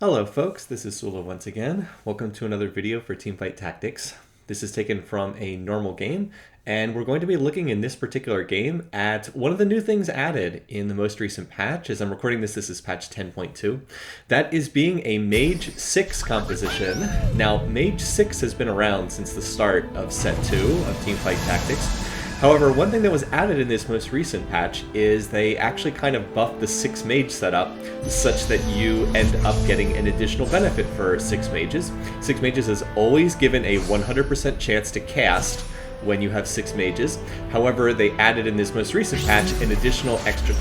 Hello folks, this is Sullla once again. Welcome to another video for Teamfight Tactics. This is taken from a normal game, and we're going to be looking in this particular game at one of the new things added in the most recent patch. As I'm recording this is patch 10.2. That is being a Mage 6 composition. Now, Mage 6 has been around since the start of set 2 of Teamfight Tactics. However, one thing that was added in this most recent patch is they actually kind of buffed the 6 mage setup such that you end up getting an additional benefit for 6 mages. 6 mages is always given a 100% chance to cast when you have 6 mages. However, they added in this most recent patch an additional extra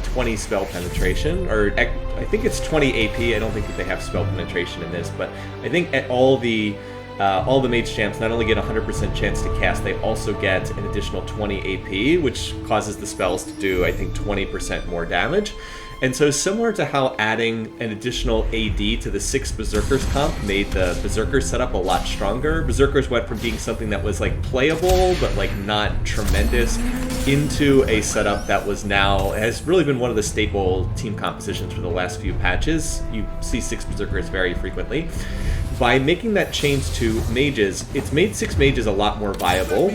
20 spell penetration, or I think it's 20 AP. I don't think that they have spell penetration in this, but I think at all the mage champs not only get a 100% chance to cast, they also get an additional 20 AP, which causes the spells to do, I think, 20% more damage. And so similar to how adding an additional AD to the 6 Berserkers comp made the Berserker setup a lot stronger, Berserkers went from being something that was like playable but like not tremendous into a setup that was now, has really been one of the staple team compositions for the last few patches. You see 6 Berserkers very frequently. By making that change to mages, it's made 6 mages a lot more viable.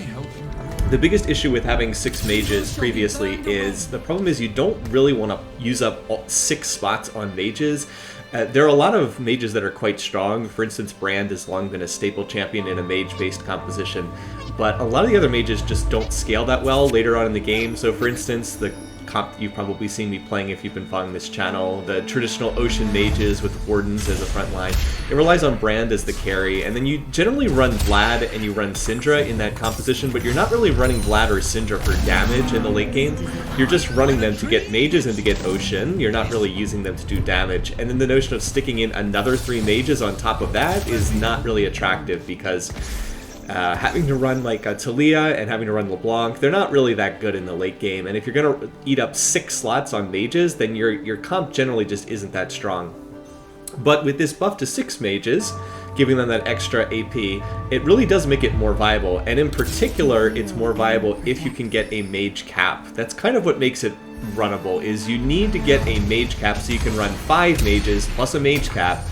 The biggest issue with having 6 mages previously is the problem is you don't really want to use up 6 spots on mages. There are a lot of mages that are quite strong. For instance, Brand has long been a staple champion in a mage-based composition, but a lot of the other mages just don't scale that well later on in the game. So for instance, the comp you've probably seen me playing if you've been following this channel, the traditional ocean mages with wardens as a front line, it relies on Brand as the carry, and then you generally run Vlad and you run Syndra in that composition, but you're not really running Vlad or Syndra for damage in the late game. You're just running them to get mages and to get ocean. You're not really using them to do damage, and then the notion of sticking in another 3 mages on top of that is not really attractive because having to run like a Talia and having to run LeBlanc, they're not really that good in the late game, and if you're going to eat up 6 slots on mages, then your comp generally just isn't that strong. But with this buff to 6 mages, giving them that extra AP, it really does make it more viable, and in particular, it's more viable if you can get a mage cap. That's kind of what makes it runnable, is you need to get a mage cap so you can run 5 mages plus a mage cap.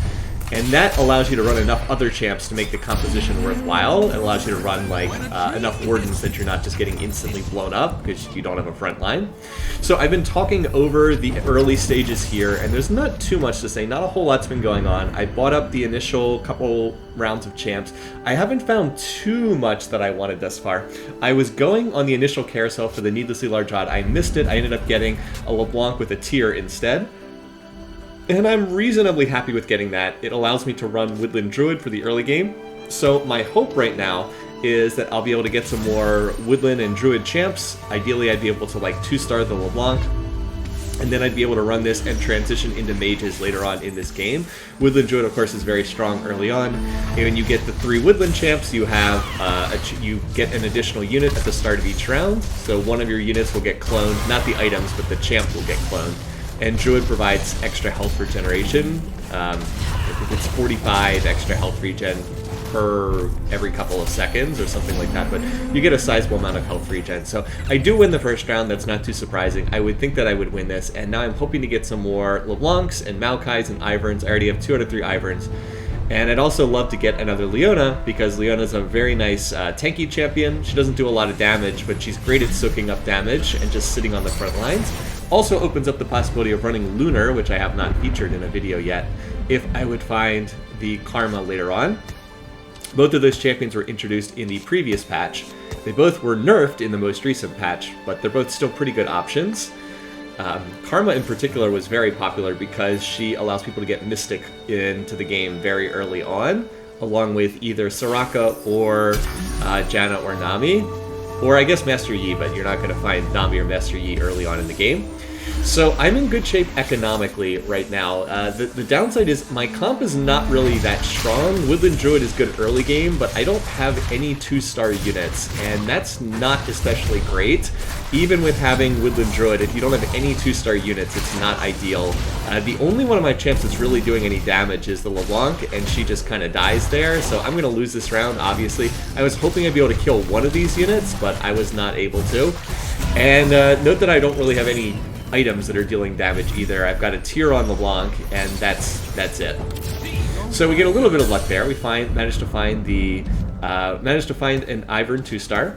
And that allows you to run enough other champs to make the composition worthwhile. It allows you to run like enough wardens that you're not just getting instantly blown up because you don't have a front line. So I've been talking over the early stages here, and there's not too much to say. Not a whole lot's been going on. I bought up the initial couple rounds of champs. I haven't found too much that I wanted thus far. I was going on the initial carousel for the needlessly large odd. I missed it. I ended up getting a LeBlanc with a tier instead. And I'm reasonably happy with getting that. It allows me to run Woodland Druid for the early game. So my hope right now is that I'll be able to get some more Woodland and Druid champs. Ideally, I'd be able to like 2-star the LeBlanc, and then I'd be able to run this and transition into mages later on in this game. Woodland Druid, of course, is very strong early on. And when you get the 3 Woodland champs, you have you get an additional unit at the start of each round. So one of your units will get cloned, not the items, but the champ will get cloned. And Druid provides extra health regeneration. I think it's 45 extra health regen per every couple of seconds or something like that, but you get a sizable amount of health regen. So I do win the first round, that's not too surprising. I would think that I would win this, and now I'm hoping to get some more LeBlancs and Maokais and Iverns. I already have 2 out of 3 Iverns. And I'd also love to get another Leona, because Leona's a very nice tanky champion. She doesn't do a lot of damage, but she's great at soaking up damage and just sitting on the front lines. Also opens up the possibility of running Lunar, which I have not featured in a video yet, if I would find the Karma later on. Both of those champions were introduced in the previous patch. They both were nerfed in the most recent patch, but they're both still pretty good options. Karma in particular was very popular because she allows people to get Mystic into the game very early on, along with either Soraka or Janna or Nami, or I guess Master Yi, but you're not going to find Nami or Master Yi early on in the game. So I'm in good shape economically right now. The downside is my comp is not really that strong. Woodland Druid is good early game, but I don't have any 2-star units, and that's not especially great. Even with having Woodland Druid, if you don't have any 2-star units, it's not ideal. The only one of my champs that's really doing any damage is the LeBlanc, and she just kind of dies there, so I'm going to lose this round, obviously. I was hoping I'd be able to kill one of these units, but I was not able to. And note that I don't really have any items that are dealing damage either. I've got a tier on LeBlanc, and that's it. So we get a little bit of luck there. We managed to find an Ivern 2-star.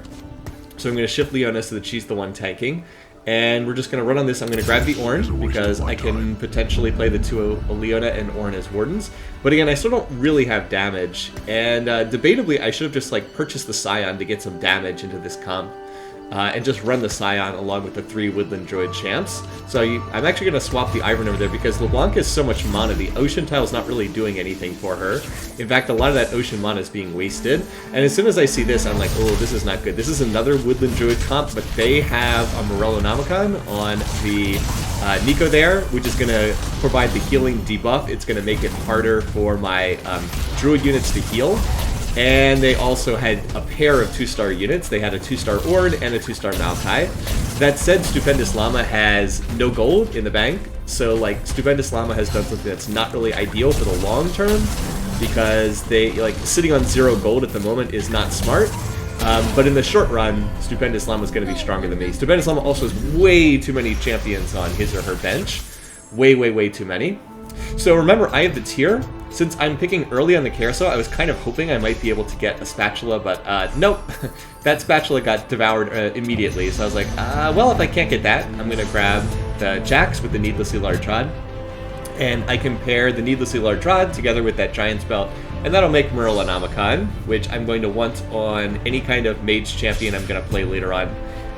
So I'm going to shift Leona so that she's the one tanking. And we're just going to run on this. I'm going to grab the Ornn because I can potentially play the two Leona and Ornn as Wardens. But again, I still don't really have damage. And debatably, I should have just like purchased the Scion to get some damage into this comp. And just run the Scion along with the 3 Woodland Droid champs. So I'm actually going to swap the Ivern over there because LeBlanc is so much mana. The Ocean Tile is not really doing anything for her. In fact, a lot of that Ocean mana is being wasted. And as soon as I see this, I'm like, oh, this is not good. This is another Woodland Droid comp, but they have a Morellonomicon on the Nico there, which is going to provide the healing debuff. It's going to make it harder for my Druid units to heal. And they also had a pair of 2-star units. They had a 2-star Ornn and a 2-star Maokai. That said, Stupendous Llama has no gold in the bank, so like Stupendous Llama has done something that's not really ideal for the long term, because they like sitting on 0 gold at the moment is not smart. But in the short run, Stupendous Llama is going to be stronger than me. Stupendous Llama also has way too many champions on his or her bench. Way too many. So remember, I have the tier. Since I'm picking early on the carousel, I was kind of hoping I might be able to get a spatula, but nope. That spatula got devoured immediately, so I was like, well, if I can't get that, I'm going to grab the Jax with the Needlessly Large Rod, and I can pair the Needlessly Large Rod together with that Giant's Belt, and that'll make Morellonomicon, which I'm going to want on any kind of Mage champion I'm going to play later on.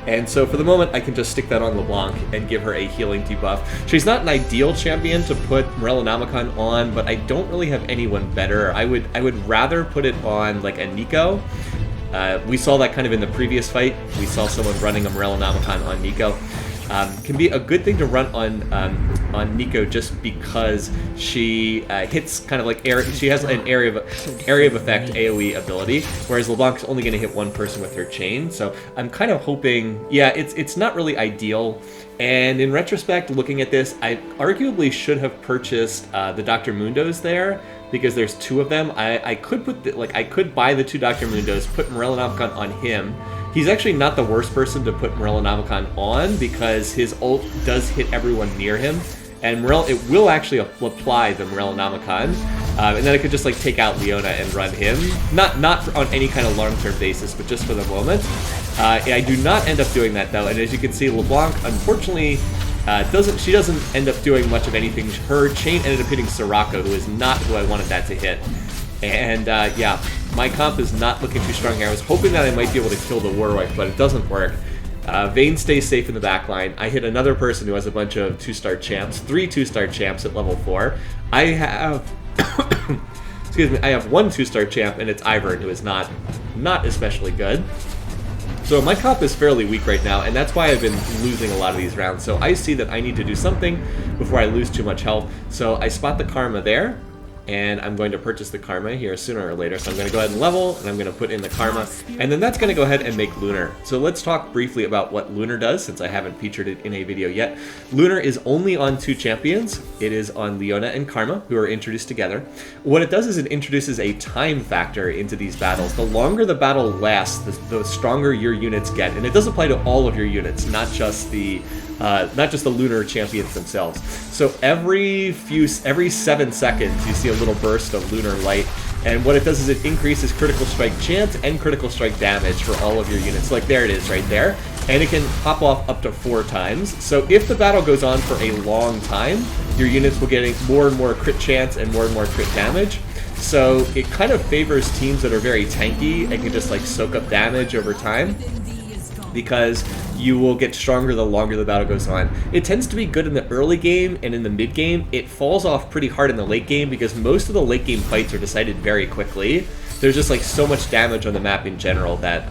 And so for the moment, I can just stick that on LeBlanc and give her a healing debuff. She's not an ideal champion to put Morellonomicon on, but I don't really have anyone better. I would rather put it on like a Nico. We saw that kind of in the previous fight. We saw someone running a Morellonomicon on Nico. Can be a good thing to run on Nico just because she hits kind of like she has an area of effect AoE ability, whereas LeBlanc's only going to hit one person with her chain. So I'm kind of hoping, yeah, it's not really ideal. And in retrospect, looking at this, I arguably should have purchased the Dr. Mundos there, because there's 2 of them. I could put I could buy the 2 Dr. Mundos, put Morellonomicon on him. He's actually not the worst person to put Morellonomicon on because his ult does hit everyone near him, and it will actually apply the Morellonomicon, and then I could just like take out Leona and run him, not on any kind of long-term basis, but just for the moment. I do not end up doing that though, and as you can see, LeBlanc unfortunately doesn't end up doing much of anything. Her chain ended up hitting Soraka, who is not who I wanted that to hit. And yeah, my comp is not looking too strong here. I was hoping that I might be able to kill the Warwick, but it doesn't work. Vayne stays safe in the backline. I hit another person who has a bunch of 2-star champs, 3 2-star champs at level 4. I have, excuse me, I have 1 2-star champ, and it's Ivern, who is not especially good. So my comp is fairly weak right now, and that's why I've been losing a lot of these rounds. So I see that I need to do something before I lose too much health. So I spot the Karma there, and I'm going to purchase the Karma here sooner or later. So I'm going to go ahead and level, and I'm going to put in the Karma, and then that's going to go ahead and make Lunar. So let's talk briefly about what Lunar does, since I haven't featured it in a video yet. Lunar is only on 2 champions. It is on Leona and Karma, who are introduced together. What it does is it introduces a time factor into these battles. The longer the battle lasts, the stronger your units get, and it does apply to all of your units, not just the Lunar champions themselves. So every 7 seconds, you see a little burst of Lunar light, and what it does is it increases critical strike chance and critical strike damage for all of your units. Like there it is right there, and it can pop off up to 4 times. So if the battle goes on for a long time, your units will get more and more crit chance and more crit damage. So it kind of favors teams that are very tanky and can just like soak up damage over time, because you will get stronger the longer the battle goes on. It tends to be good in the early game and in the mid game. It falls off pretty hard in the late game because most of the late game fights are decided very quickly. There's just like so much damage on the map in general that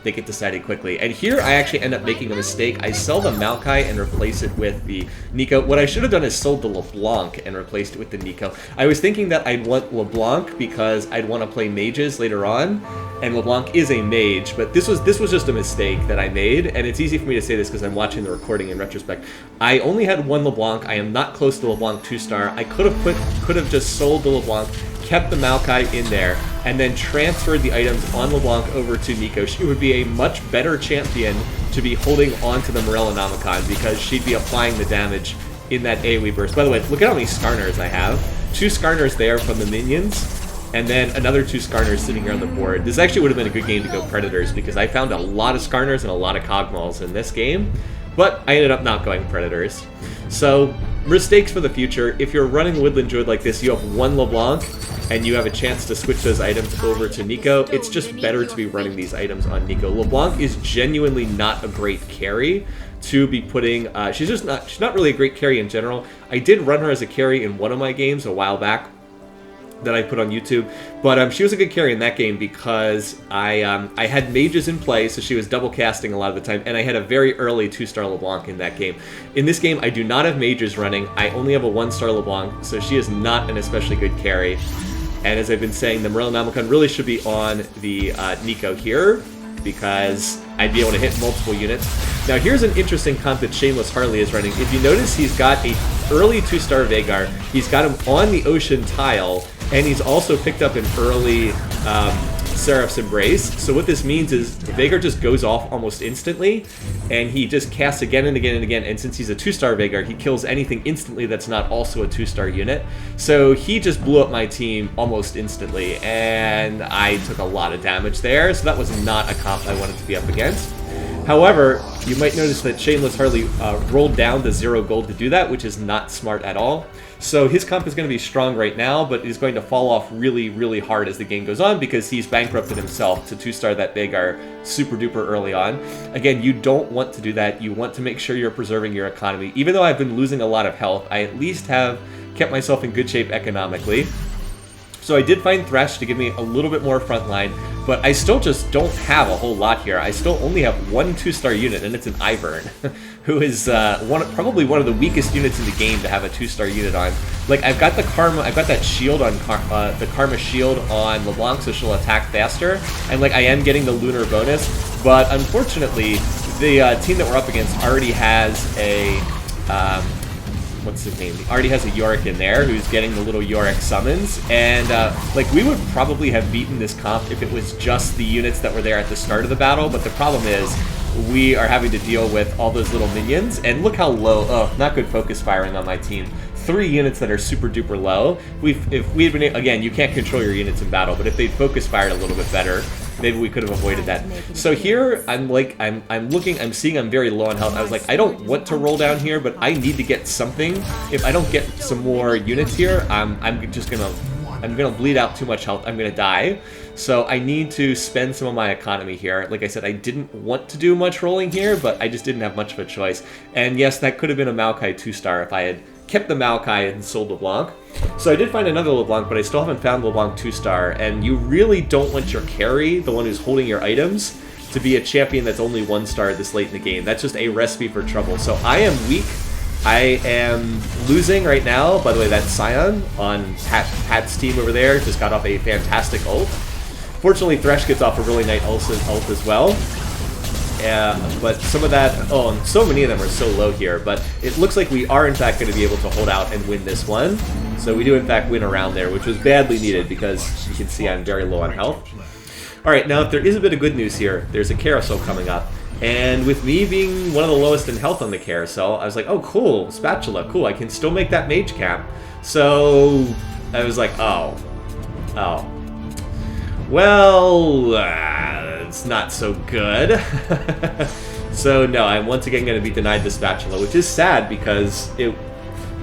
they get decided quickly. And here I actually end up making a mistake. I sell the Maokai and replace it with the Nico. What I should have done is sold the LeBlanc and replaced it with the Nico. I was thinking that I'd want LeBlanc because I'd want to play mages later on, and LeBlanc is a mage, but this was just a mistake that I made, and it's easy for me to say this because I'm watching the recording in retrospect. I only had 1 LeBlanc. I am not close to LeBlanc 2-star. I could have just sold the LeBlanc, kept the Maokai in there, and then transferred the items on LeBlanc over to Nico, she would be a much better champion to be holding onto the Morellonomicon because she'd be applying the damage in that AoE burst. By the way, look at how many Skarners I have. 2 Skarners there from the minions, and then another 2 Skarners sitting here on the board. This actually would have been a good game to go Predators because I found a lot of Skarners and a lot of Cogmals in this game, but I ended up not going Predators. So, mistakes for the future. If you're running Woodland Druid like this, you have 1 LeBlanc, and you have a chance to switch those items over to Nico. It's just better to be running these items on Nico. LeBlanc is genuinely not a great carry to be putting... she's not really a great carry in general. I did run her as a carry in one of my games a while back that I put on YouTube, but she was a good carry in that game because I had mages in play, so she was double casting a lot of the time, and I had a very early 2-star LeBlanc in that game. In this game, I do not have mages running. I only have a 1-star LeBlanc, so she is not an especially good carry. And as I've been saying, the Morellonomicon really should be on the Nico here, because I'd be able to hit multiple units. Now here's an interesting comp that Shameless Harley is running. If you notice, he's got a early 2-star Vhagar, he's got him on the Ocean tile, and he's also picked up an early Seraph's Embrace. So what this means is Vhagar just goes off almost instantly, and he just casts again and again and again, and since he's a 2-star Vhagar, he kills anything instantly that's not also a 2-star unit. So he just blew up my team almost instantly, and I took a lot of damage there, so that was not a comp I wanted to be up against. However, you might notice that Shameless Harley rolled down to 0 gold to do that, which is not smart at all. So his comp is going to be strong right now, but is going to fall off really, really hard as the game goes on because he's bankrupted himself to 2-star that Vhagar super duper early on. Again, you don't want to do that. You want to make sure you're preserving your economy. Even though I've been losing a lot of health, I at least have kept myself in good shape economically. So I did find Thresh to give me a little bit more frontline, but I still just don't have a whole lot here. I still only have 1 2-star unit, and it's an Ivern, who is probably one of the weakest units in the game to have a 2-star unit on. Like, I've got the Karma, I've got that shield on, the Karma shield on LeBlanc, so she'll attack faster, and like I am getting the Lunar bonus, but unfortunately, the team that we're up against already has a, what's his name? He already has a Yorick in there who's getting the little Yorick summons, and like we would probably have beaten this comp if it was just the units that were there at the start of the battle, but the problem is we are having to deal with all those little minions, and look how low, oh, not good focus firing on my team. 3 units that are super duper low. If we had been, again, you can't control your units in battle, but if they'd focus fired a little bit better, maybe we could have avoided that. So here, I'm seeing I'm very low on health. I was like, I don't want to roll down here, but I need to get something. If I don't get some more units here, I'm gonna bleed out too much health. I'm gonna die. So I need to spend some of my economy here. Like I said, I didn't want to do much rolling here, but I just didn't have much of a choice. And yes, that could have been a Maokai 2-star if I had kept the Maokai and sold LeBlanc. So I did find another LeBlanc, but I still haven't found LeBlanc 2-star, and you really don't want your carry, the one who's holding your items, to be a champion that's only 1-star this late in the game. That's just a recipe for trouble. So I am weak. I am losing right now. By the way, that Scion on Pat's team over there just got off a fantastic ult. Fortunately, Thresh gets off a really nice ult as well. But some of that, oh, and so many of them are so low here, but it looks like we are in fact going to be able to hold out and win this one. So we do in fact win around there, which was badly needed because you can see I'm very low on health. Alright, now if there is a bit of good news here, there's a carousel coming up. And with me being one of the lowest in health on the carousel, I was like, oh cool, spatula, cool, I can still make that mage cap. So I was like, oh. Well, it's not so good. So no, I'm once again going to be denied the spatula, which is sad because there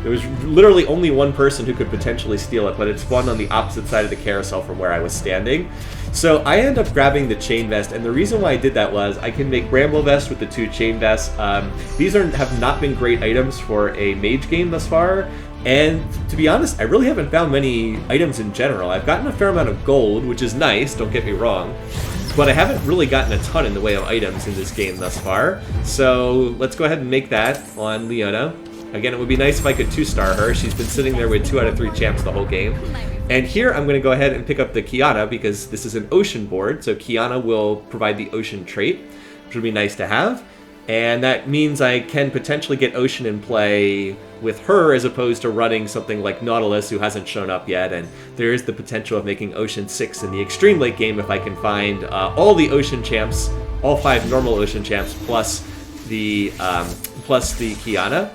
was literally only one person who could potentially steal it, but it spawned on the opposite side of the carousel from where I was standing. So I ended up grabbing the chain vest, and the reason why I did that was I can make Bramble Vest with the 2 chain vests. These have not been great items for a mage game thus far, and to be honest, I really haven't found many items in general. I've gotten a fair amount of gold, which is nice, don't get me wrong, but I haven't really gotten a ton in the way of items in this game thus far. So let's go ahead and make that on Leona. Again, it would be nice if I could 2-star her. She's been sitting there with 2 out of 3 champs the whole game. And here I'm going to go ahead and pick up the Kiana because this is an ocean board, so Kiana will provide the ocean trait, which would be nice to have. And that means I can potentially get Ocean in play with her as opposed to running something like Nautilus, who hasn't shown up yet. And there is the potential of making Ocean 6 in the extreme late game if I can find all the Ocean champs, all 5 normal Ocean champs, plus the Kiana.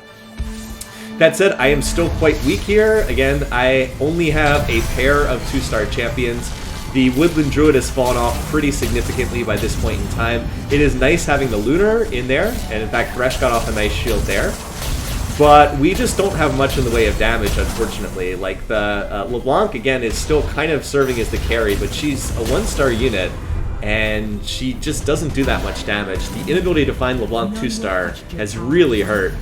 That said, I am still quite weak here. Again, I only have a pair of 2-star champions. The Woodland Druid has fallen off pretty significantly by this point in time. It is nice having the Lunar in there, and in fact Thresh got off a nice shield there. But we just don't have much in the way of damage, unfortunately. Like, the LeBlanc, again, is still kind of serving as the carry, but she's a 1-star unit, and she just doesn't do that much damage. The inability to find LeBlanc 2-star has really hurt.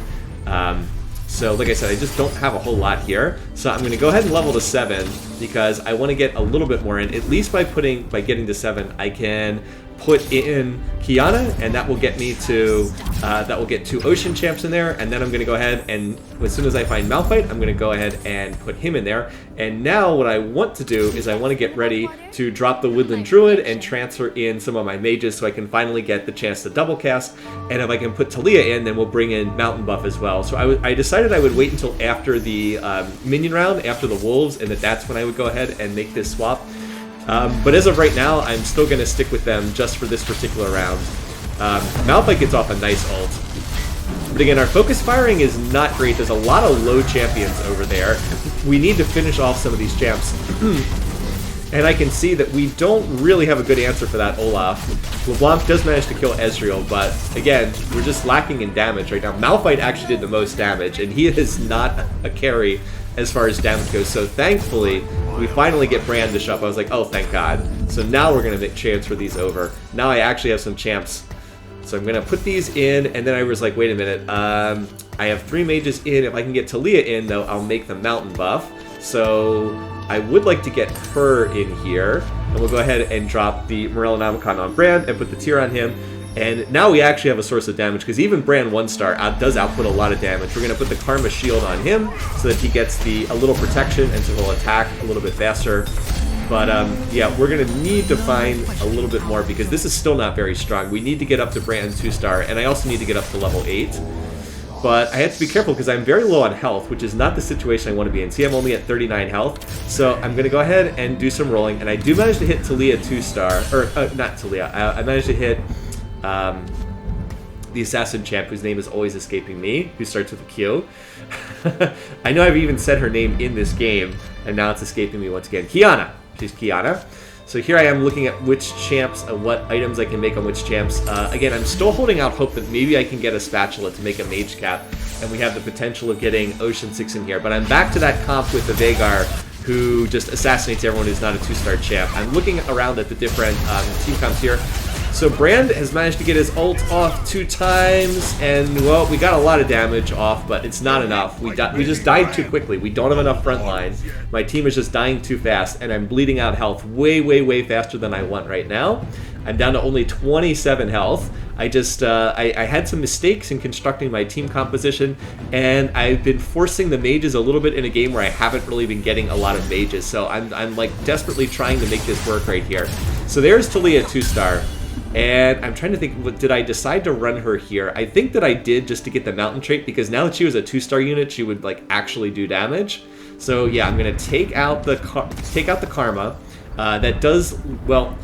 So, like I said, I just don't have a whole lot here. So I'm going to go ahead and level to 7 because I want to get a little bit more in. At least by getting to 7, I can put in Kiana, and that will get me to that will get 2 Ocean champs in there. And then I'm going to go ahead and as soon as I find Malphite, I'm going to go ahead and put him in there. And now what I want to do is I want to get ready to drop the Woodland Druid and transfer in some of my mages so I can finally get the chance to double cast. And if I can put Talia in, then we'll bring in Mountain Buff as well. So I decided I would wait until after the minion round, after the Wolves, and that's when I would go ahead and make this swap. But as of right now, I'm still going to stick with them just for this particular round. Malphite gets off a nice ult. But again, our focus firing is not great. There's a lot of low champions over there. We need to finish off some of these champs. And I can see that we don't really have a good answer for that Olaf. LeBlanc does manage to kill Ezreal, but again, we're just lacking in damage right now. Malphite actually did the most damage, and he is not a carry as far as damage goes. So thankfully, we finally get Brand to show up. I was like, oh, thank God. So now we're going to transfer these over. Now I actually have some champs. So I'm going to put these in, and then I was like, wait a minute. I have 3 mages in. If I can get Talia in, though, I'll make the Mountain Buff. So I would like to get her in here. And we'll go ahead and drop the Morellonomicon on Brand and put the tier on him. And now we actually have a source of damage, because even Brand 1-star does output a lot of damage. We're going to put the Karma Shield on him so that he gets a little protection, and so he'll attack a little bit faster. But yeah, we're going to need to find a little bit more, because this is still not very strong. We need to get up to Brand 2-star, and I also need to get up to level 8. But I have to be careful, because I'm very low on health, which is not the situation I want to be in. See, I'm only at 39 health. So I'm going to go ahead and do some rolling, and I do manage to hit Talia 2-star, or not Talia, I managed to hit the assassin champ, whose name is always escaping me, who starts with a Q. I know I've even said her name in this game, and now it's escaping me once again. Kiana. She's Kiana. So here I am looking at which champs and what items I can make on which champs. Again, I'm still holding out hope that maybe I can get a spatula to make a mage cap, and we have the potential of getting Ocean 6 in here. But I'm back to that comp with the Veigar, who just assassinates everyone who's not a 2-star champ. I'm looking around at the different team comps here. So Brand has managed to get his ult off 2 times, and, well, we got a lot of damage off, but it's not enough. We just died too quickly. We don't have enough front line. My team is just dying too fast, and I'm bleeding out health way, way, way faster than I want right now. I'm down to only 27 health. I just, I had some mistakes in constructing my team composition, and I've been forcing the mages a little bit in a game where I haven't really been getting a lot of mages, so I'm like desperately trying to make this work right here. So there's Talia 2-star. And I'm trying to think, did I decide to run her here? I think that I did, just to get the mountain trait, because now that she was a 2-star unit, she would like actually do damage. So yeah, I'm gonna take out the karma. That does, well,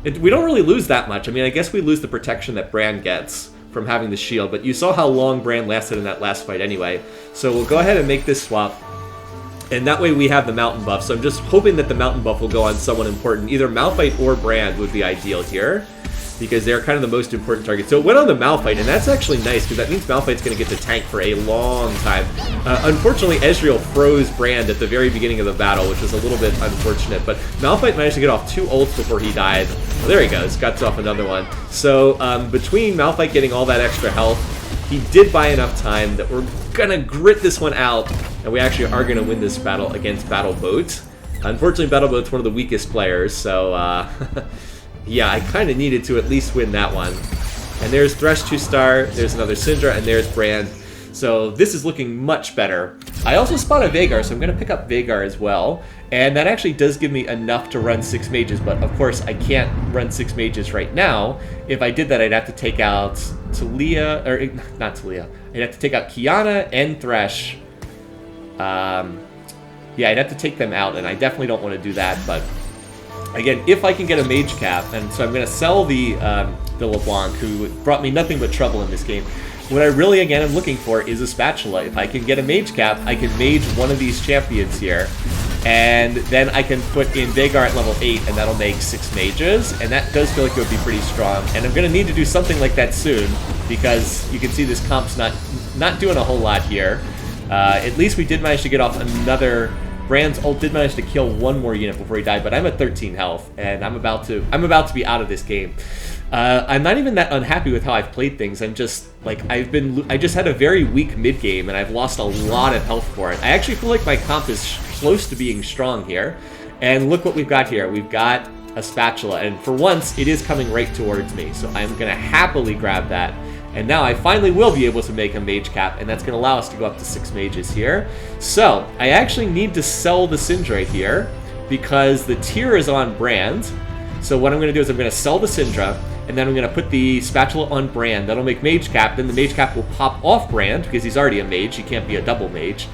we don't really lose that much. I mean, I guess we lose the protection that Brand gets from having the shield, but you saw how long Brand lasted in that last fight anyway. So we'll go ahead and make this swap. And that way we have the mountain buff. So I'm just hoping that the mountain buff will go on someone important. Either Malphite or Brand would be ideal here, because they're kind of the most important target. So it went on the Malphite, and that's actually nice, because that means Malphite's going to get to tank for a long time. Unfortunately, Ezreal froze Brand at the very beginning of the battle, which was a little bit unfortunate, but Malphite managed to get off 2 ults before he died. Well, there he goes, got off another one. So between Malphite getting all that extra health, he did buy enough time that we're going to grit this one out, and we actually are going to win this battle against BattleBoat. Unfortunately, BattleBoat's one of the weakest players, so yeah, I kind of needed to at least win that one. And there's Thresh 2-star, there's another Syndra, and there's Brand. So this is looking much better. I also spot a Vhagar, so I'm going to pick up Vhagar as well. And that actually does give me enough to run 6 mages, but of course I can't run 6 mages right now. If I did that, I'd have to take out Talia, or not Talia. I'd have to take out Kiana and Thresh. Yeah, I'd have to take them out, and I definitely don't want to do that, but again, if I can get a Mage cap, and so I'm going to sell the LeBlanc, who brought me nothing but trouble in this game. What I really, again, am looking for is a spatula. If I can get a Mage cap, I can Mage one of these champions here, and then I can put in Vhagar at level 8, and that'll make 6 mages, and that does feel like it would be pretty strong. And I'm going to need to do something like that soon, because you can see this comp's not doing a whole lot here. At least we did manage to get off another... Brand's ult did manage to kill one more unit before he died, but I'm at 13 health, and I'm about to be out of this game. I'm not even that unhappy with how I've played things. I'm just like I just had a very weak mid game, and I've lost a lot of health for it. I actually feel like my comp is close to being strong here, and look what we've got here. We've got a spatula, and for once, it is coming right towards me, so I'm gonna happily grab that. And now I finally will be able to make a Mage cap, and that's going to allow us to go up to 6 mages here. So, I actually need to sell the Syndra here, because the tier is on Brand. So what I'm going to do is I'm going to sell the Syndra, and then I'm going to put the spatula on Brand. That'll make Mage cap, then the Mage cap will pop off Brand, because he's already a Mage, he can't be a double Mage.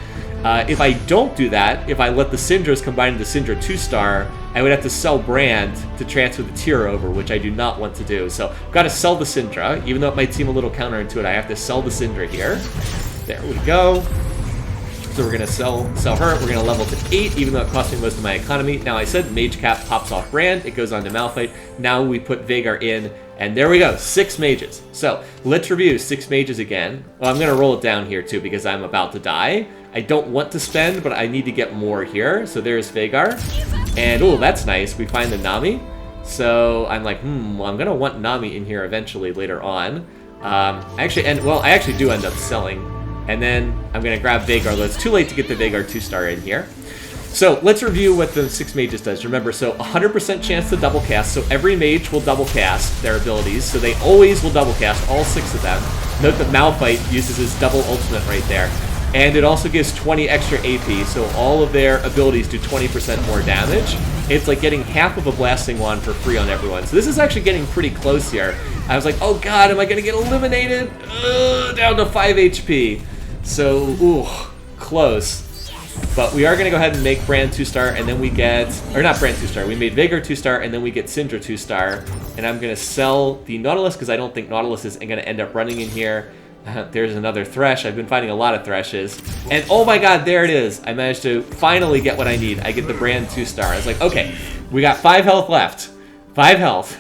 If I don't do that, if I let the Syndras combine into Syndra 2-star, I would have to sell Brand to transfer the tier over, which I do not want to do. So I've got to sell the Syndra, even though it might seem a little counterintuitive. I have to sell the Syndra here. There we go. So we're going to sell her. We're going to level to 8, even though it cost me most of my economy. Now I said Mage cap pops off Brand. It goes on to Malphite. Now we put Vhagar in, and there we go, 6 mages. So let's review 6 mages again. Well, I'm going to roll it down here too, because I'm about to die. I don't want to spend, but I need to get more here. So there's Vhagar. And, oh, that's nice. We find the Nami. So I'm like, well, I'm going to want Nami in here eventually later on. I actually do end up selling. And then I'm going to grab Vhagar, though it's too late to get the Vhagar 2-star in here. So let's review what the 6 mages does. Remember, so 100% chance to double cast. So every mage will double cast their abilities. So they always will double cast, all 6 of them. Note that Malphite uses his double ultimate right there. And it also gives 20 extra AP, so all of their abilities do 20% more damage. It's like getting half of a blasting wand for free on everyone. So this is actually getting pretty close here. I was like, oh god, am I going to get eliminated? Down to 5 HP. So, ooh, close. But we are going to go ahead and make Brand 2-star, and then we get... Or not Brand 2-star, we made Vhagar 2-star, and then we get Syndra 2-star. And I'm going to sell the Nautilus, because I don't think Nautilus is going to end up running in here. There's another Thresh. I've been finding a lot of Threshes. And oh my god, there it is. I managed to finally get what I need. I get the Brand 2-star. I was like, okay, we got 5 health left. 5 health.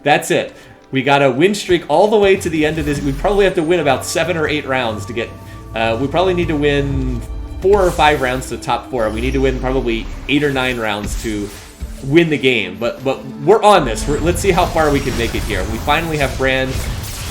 That's it. We got a win streak all the way to the end of this. We probably have to win about 7 or 8 rounds to get... we probably need to win 4 or 5 rounds to top 4. We need to win probably 8 or 9 rounds to win the game. But we're on this. Let's see how far we can make it here. We finally have Brand...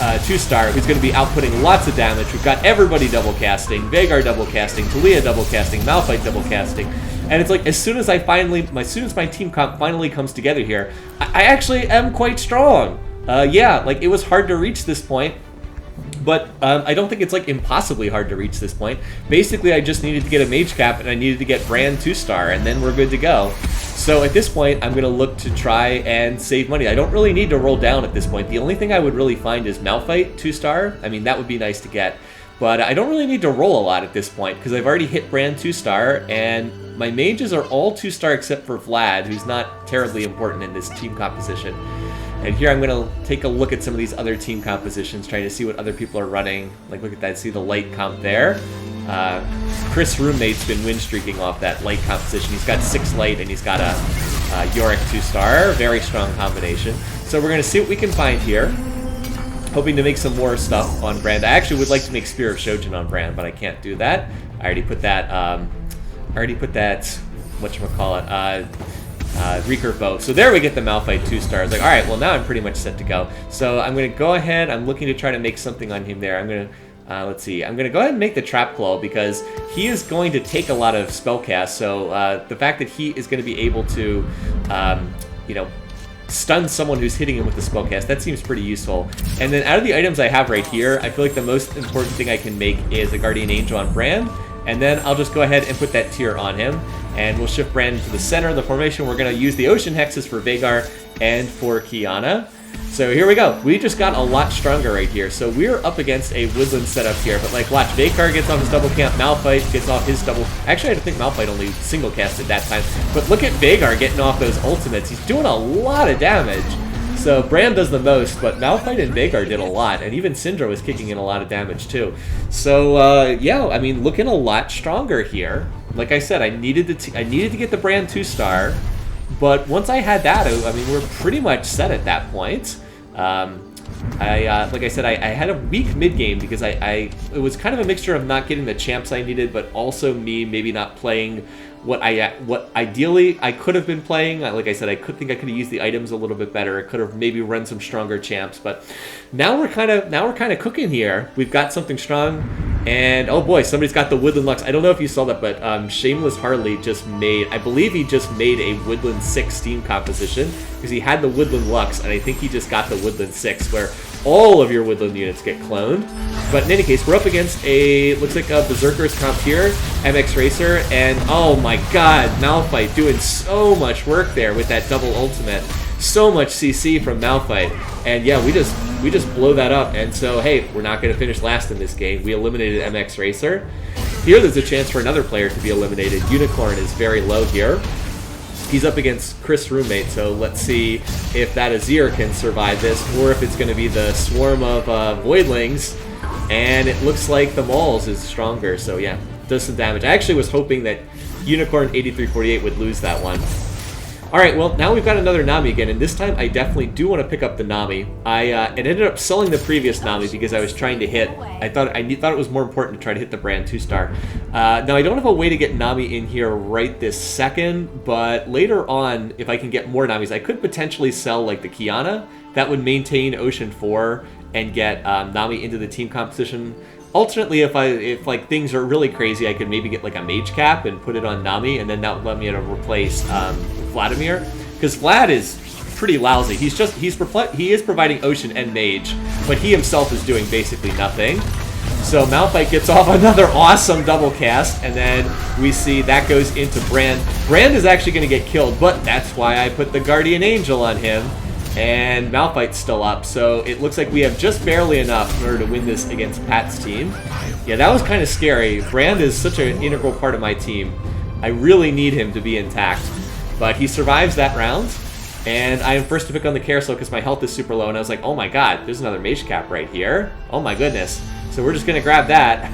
2-star, who's going to be outputting lots of damage. We've got everybody double casting, Vhagar double casting, Talia double casting, Malphite double casting, and it's like as soon as my team comp finally comes together here, I actually am quite strong. Yeah, like it was hard to reach this point, but I don't think it's like impossibly hard to reach this point. Basically, I just needed to get a Mage cap and I needed to get Brand 2-star, and then we're good to go. So at this point, I'm going to look to try and save money. I don't really need to roll down at this point. The only thing I would really find is Malphite 2-star. I mean, that would be nice to get. But I don't really need to roll a lot at this point, because I've already hit Brand 2-star, and my mages are all 2-star except for Vlad, who's not terribly important in this team composition. And here I'm going to take a look at some of these other team compositions, trying to see what other people are running. Like, look at that, see the light comp there. Chris' roommate's been win streaking off that light composition. He's got 6 light and he's got a Yorick 2-star. Very strong combination. So we're going to see what we can find here. Hoping to make some more stuff on Brand. I actually would like to make Spear of Shojin on Brand, but I can't do that. I already put that, whatchamacallit, recurve bow. So there we get the Malphite 2-star. I was like, alright, well now I'm pretty much set to go. So I'm going to go ahead, I'm looking to try to make something on him there. I'm going to, let's see, I'm going to go ahead and make the Trap Claw because he is going to take a lot of spell cast. So the fact that he is going to be able to, you know, stun someone who's hitting him with the spellcast, that seems pretty useful. And then out of the items I have right here, I feel like the most important thing I can make is a Guardian Angel on Brand, And then I'll just go ahead and put that tier on him. And we'll shift Brand into the center of the formation. We're going to use the Ocean Hexes for Vhagar and for Qiyana. So here we go. We just got a lot stronger right here. So we're up against a Woodland setup here. But like, watch, Vhagar gets off his double camp. Malphite gets off his double... Actually, I think Malphite only single casted that time. But look at Vhagar getting off those ultimates. He's doing a lot of damage. So Bram does the most, but Malphite and Vhagar did a lot. And even Syndra was kicking in a lot of damage too. So, yeah, I mean, looking a lot stronger here. Like I said, I needed to get the Brand 2-star. But once I had that, I mean, we're pretty much set at that point. Like I said, I had a weak mid-game because it was kind of a mixture of not getting the champs I needed, but also me maybe not playing what ideally I could have been playing. Like I said, I could have used the items a little bit better. I could have maybe run some stronger champs, but now we're kind of cooking here. We've got something strong, and oh boy, somebody's got the Woodland Lux. I don't know if you saw that, but Shameless Harley just made, I believe he just made a Woodland 6 team composition because he had the Woodland Lux, and I think he just got the Woodland 6 where all of your Woodland units get cloned. But in any case, we're up against looks like a Berserker's comp here, MX Racer, and oh my god, Malphite doing so much work there with that double ultimate. So much CC from Malphite. And yeah, we just blow that up. And so, hey, we're not going to finish last in this game. We eliminated MX Racer. Here, there's a chance for another player to be eliminated. Unicorn is very low here. He's up against Chris' roommate, so let's see if that Azir can survive this, or if it's going to be the swarm of Voidlings. And it looks like the Mauls is stronger, so yeah, does some damage. I actually was hoping that Unicorn 8348 would lose that one. Alright, well, now we've got another Nami again, and this time I definitely do want to pick up the Nami. It ended up selling the previous Nami because I was trying to hit... I thought it was more important to try to hit the Brand 2-star. Now, I don't have a way to get Nami in here right this second, but later on, if I can get more Namis, I could potentially sell, like, the Qiyana. That would maintain Ocean 4 and get Nami into the team composition. Alternately, if like things are really crazy, I could maybe get like a Mage cap and put it on Nami, and then that would let me replace Vladimir, because Vlad is pretty lousy. He is providing Ocean and Mage, but he himself is doing basically nothing. So Malphite gets off another awesome double cast, and then we see that goes into Brand. Brand is actually going to get killed, but that's why I put the Guardian Angel on him. And Malphite's still up, so it looks like we have just barely enough in order to win this against Pat's team. Yeah, that was kind of scary. Brand is such an integral part of my team. I really need him to be intact. But he survives that round, and I am first to pick on the carousel because my health is super low, and I was like, oh my god, there's another Mage cap right here. Oh my goodness. So we're just going to grab that,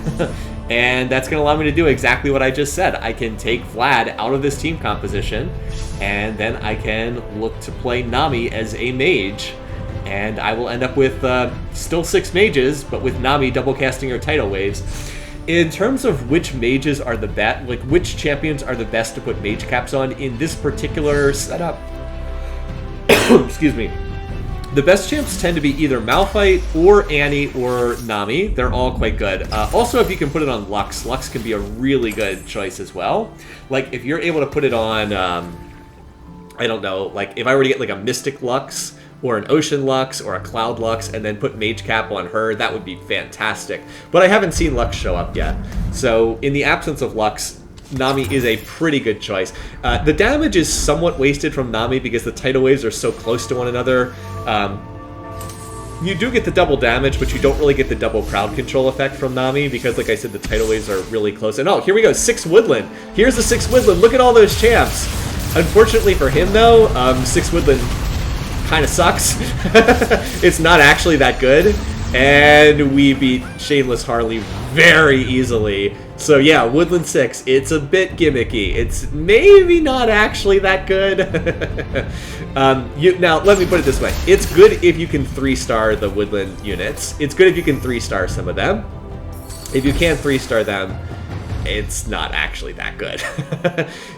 and that's going to allow me to do exactly what I just said. I can take Vlad out of this team composition, and then I can look to play Nami as a Mage, and I will end up with still 6 Mages, but with Nami double casting her tidal waves. In terms of which Mages are the best, like which champions are the best to put Mage caps on in this particular setup, excuse me, the best champs tend to be either Malphite or Annie or Nami. They're all quite good. Also, if you can put it on Lux, Lux can be a really good choice as well. Like, if you're able to put it on, I don't know, like, if I were to get, like, a Mystic Lux or an Ocean Lux or a Cloud Lux and then put Mage Cap on her, that would be fantastic. But I haven't seen Lux show up yet. So, in the absence of Lux, Nami is a pretty good choice. The damage is somewhat wasted from Nami because the tidal waves are so close to one another. You do get the double damage, but you don't really get the double crowd control effect from Nami because, like I said, the tidal waves are really close. And oh, here we go, 6 Woodland. Here's the 6 Woodland. Look at all those champs. Unfortunately for him, though, 6 Woodland kind of sucks. It's not actually that good. And we beat Shameless Harley very easily. So yeah, Woodland 6, it's a bit gimmicky. It's maybe not actually that good. Now, let me put it this way. It's good if you can 3-star the Woodland units. It's good if you can 3-star some of them. If you can't 3-star them, it's not actually that good.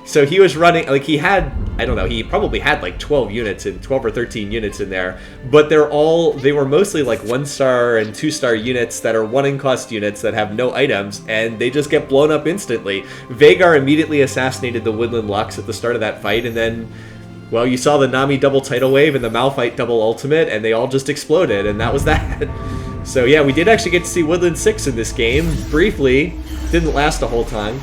So he was running, like he had, I don't know, he probably had like 12 or 13 units in there, but they were mostly like 1-star and 2-star units that are 1-in-cost units that have no items, and they just get blown up instantly. Vhagar immediately assassinated the Woodland Lux at the start of that fight, and then, well, you saw the Nami double tidal wave and the Malphite double ultimate, and they all just exploded, and that was that. So yeah, we did actually get to see Woodland 6 in this game, briefly. Didn't last the whole time.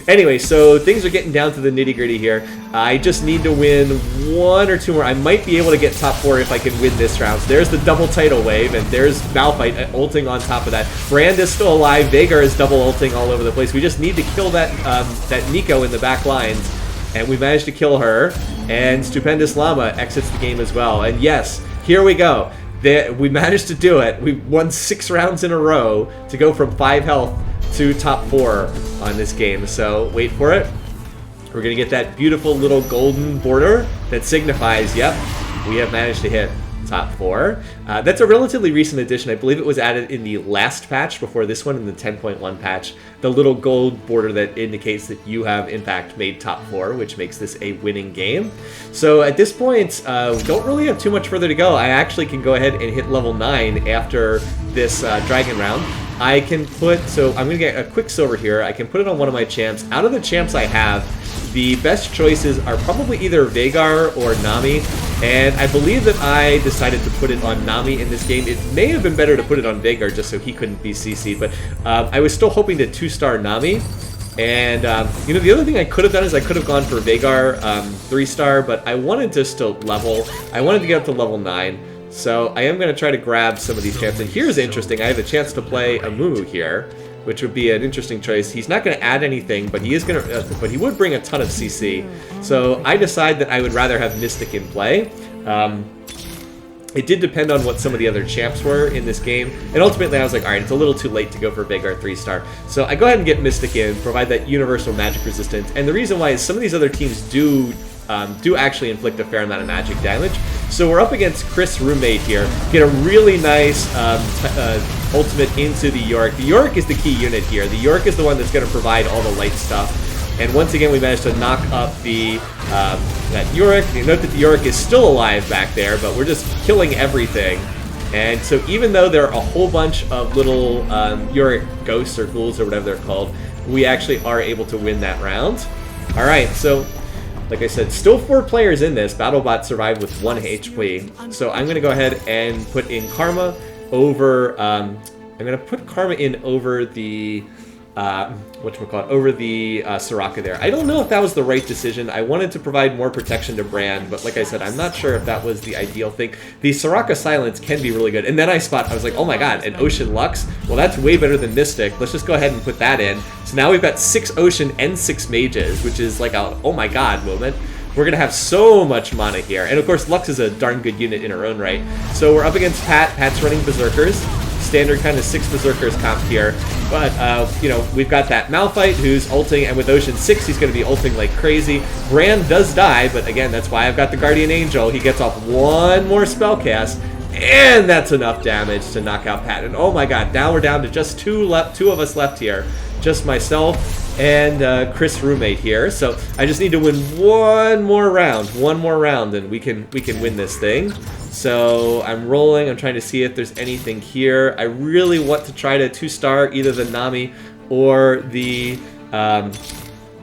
Anyway, so things are getting down to the nitty-gritty here. I just need to win 1 or 2 more. I might be able to get top 4 if I can win this round. So there's the double tidal wave, and there's Malphite ulting on top of that. Brand is still alive. Veigar is double ulting all over the place. We just need to kill that that Nico in the back lines, and we managed to kill her. And Stupendous Llama exits the game as well. And yes, here we go. We managed to do it. We won 6 rounds in a row to go from 5 health to top 4 on this game. So wait for it. We're gonna get that beautiful little golden border that signifies, yep, we have managed to hit top 4. That's a relatively recent addition. I believe it was added in the last patch before this one, in the 10.1 patch. The little gold border that indicates that you have in fact made top 4, which makes this a winning game. So at this point, we don't really have too much further to go. I actually can go ahead and hit level 9 after this dragon round. I can put, so I'm going to get a quick silver here. I can put it on one of my champs. Out of the champs I have, the best choices are probably either Veigar or Nami, and I believe that I decided to put it on Nami in this game. It may have been better to put it on Veigar just so he couldn't be CC'd, but I was still hoping to 2-star Nami. And, you know, the other thing I could have done is I could have gone for Veigar 3-star, but I wanted just to level. I wanted to get up to level 9. So I am going to try to grab some of these champs. And here's interesting. I have a chance to play a Moo here, which would be an interesting choice. He's not going to add anything, but he is going to, but he would bring a ton of CC. So I decide that I would rather have Mystic in play. It did depend on what some of the other champs were in this game, and ultimately I was like, all right, it's a little too late to go for Veigar 3-star. So I go ahead and get Mystic in, provide that universal magic resistance, and the reason why is some of these other teams do actually inflict a fair amount of magic damage. So we're up against Chris' roommate here. Get a really nice ultimate into the Yorick. The Yorick is the key unit here. The Yorick is the one that's going to provide all the light stuff. And once again, we managed to knock up the that Yorick. You note that the Yorick is still alive back there, but we're just killing everything. And so even though there are a whole bunch of little Yorick ghosts or ghouls or whatever they're called, we actually are able to win that round. All right, so like I said, still 4 players in this. BattleBot survived with 1 HP. So I'm going to go ahead and put in Karma over... I'm going to put Karma in over the... over the Soraka there. I don't know if that was the right decision. I wanted to provide more protection to Brand, but like I said, I'm not sure if that was the ideal thing. The Soraka Silence can be really good. And then I was like, oh my god, an Ocean Lux? Well, that's way better than Mystic. Let's just go ahead and put that in. So now we've got 6 Ocean and 6 Mages, which is like a oh my god moment. We're going to have so much mana here. And of course, Lux is a darn good unit in her own right. So we're up against Pat. Pat's running Berserkers. Standard kind of 6 Berserkers comp here. But, you know, we've got that Malphite who's ulting, and with Ocean 6, he's going to be ulting like crazy. Brand does die, but again, that's why I've got the Guardian Angel. He gets off 1 more spell cast, and that's enough damage to knock out Pat. And oh my god, now we're down to just 2 of us left here. Just myself and Chris' roommate here. So I just need to win 1 more round, and we can win this thing. So I'm rolling. I'm trying to see if there's anything here. I really want to try to 2-star either the Nami or the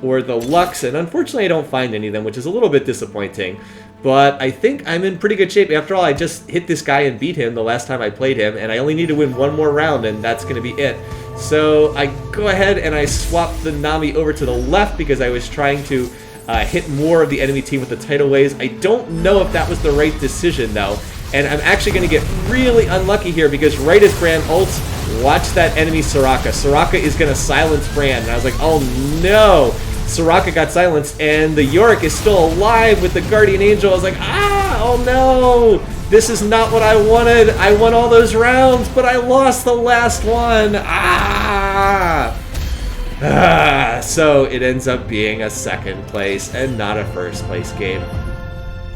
Lux, and unfortunately I don't find any of them, which is a little bit disappointing. But I think I'm in pretty good shape. After all, I just hit this guy and beat him the last time I played him, and I only need to win 1 more round, and that's going to be it. So I go ahead and I swap the Nami over to the left because I was trying to hit more of the enemy team with the tidal waves. I don't know if that was the right decision, though. And I'm actually going to get really unlucky here because right as Brand ults, watch that enemy Soraka. Soraka is going to silence Brand. And I was like, oh no! Soraka got silenced, and the Yorick is still alive with the Guardian Angel. I was like, ah! Oh no! This is not what I wanted. I won all those rounds, but I lost the last one. So it ends up being a 2nd place and not a 1st place game.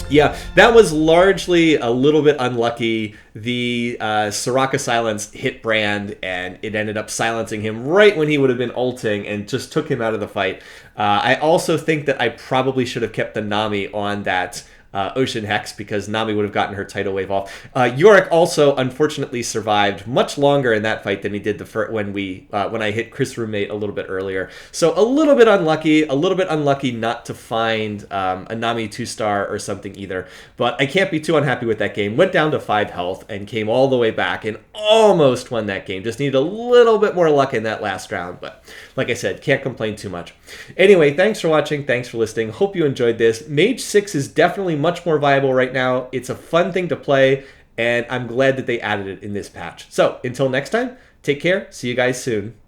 Yeah, that was largely a little bit unlucky. The Soraka Silence hit Brand, and it ended up silencing him right when he would have been ulting and just took him out of the fight. I also think that I probably should have kept the Nami on that Ocean Hex because Nami would have gotten her tidal wave off. Yorick also unfortunately survived much longer in that fight than he did when I hit Chris' roommate a little bit earlier. So a little bit unlucky not to find a Nami 2-star or something either. But I can't be too unhappy with that game. Went down to 5 health and came all the way back and almost won that game. Just needed a little bit more luck in that last round. But like I said, can't complain too much. Anyway, thanks for watching. Thanks for listening. Hope you enjoyed this. Mage 6 is definitely much more viable right now. It's a fun thing to play, and I'm glad that they added it in this patch. So until next time, take care. See you guys soon.